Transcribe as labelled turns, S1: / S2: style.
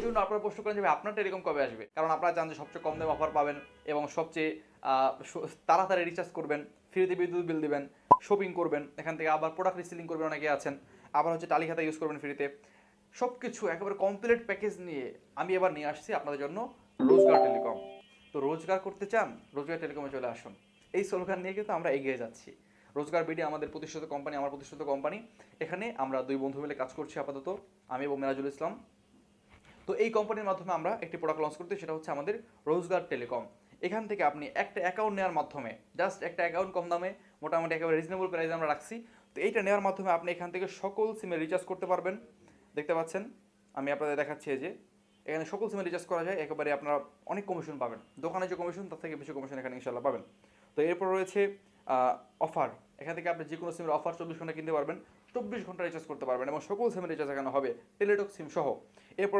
S1: জন্য আপনারা প্রশ্ন করেন যে ভাই আপনার টেলিকম কবে আসবে, কারণ আপনারা জানেন যে সবচেয়ে কম দামে অফার পাবেন এবং সবচেয়ে তাড়াতাড়ি রিচার্জ করবেন, ফ্রিতে বিদ্যুৎ বিল দিবেন, শপিং করবেন, এখান থেকে আবার প্রোডাক্ট রিসেলিং করবেন অনেকে আছেন, আবার হচ্ছে টালি খাতা ইউজ করবেন ফ্রিতে। সব কিছু একেবারে কমপ্লিট প্যাকেজ নিয়ে আমি এবার নিয়ে আসছি আপনাদের জন্য রোজগার টেলিকম। তো রোজগার করতে চান, রোজগার টেলিকমে চলে আসুন। এই স্লোগান নিয়ে কিন্তু আমরা এগিয়ে যাচ্ছি। রোজগার বিডি আমাদের প্রতিষ্ঠিত কোম্পানি, আমার প্রতিষ্ঠিত কোম্পানি। এখানে আমরা দুই বন্ধু মিলে কাজ করছি আপাতত, আমি এবং মেরাজুল ইসলাম। তো এই কোম্পানির মাধ্যমে আমরা একটি প্রোডাক্ট লঞ্চ করতে, সেটা হচ্ছে আমাদের রোজগার টেলিকম। এখান থেকে আপনি একটা অ্যাকাউন্ট নেওয়ার মাধ্যমে, জাস্ট একটা অ্যাকাউন্ট কম দামে মোটামুটি একেবারে রিজনেবল প্রাইসে আমরা রাখছি। তো এইটা নেওয়ার মাধ্যমে আপনি এখান থেকে সকল সিমে রিচার্জ করতে পারবেন। দেখতে পাচ্ছেন আমি আপনাদের দেখাচ্ছি যে এখানে সকল সিমে রিচার্জ করা যায়, একেবারে আপনারা অনেক কমিশন পাবেন, দোকানে যে কমিশন তার থেকে বেশি কমিশন এখানে ইনশাল্লাহ পাবেন। তো এরপর রয়েছে অফার। এখান থেকে আপনি যে কোনো সিমের অফার 24 ঘন্টা কিনতে পারবেন, 24 ঘন্টা রিচার্জ করতে পারবেন এবং সকল সিমের রিচার্জ এখানে হবে, টেলিটক সিম সহ। এরপর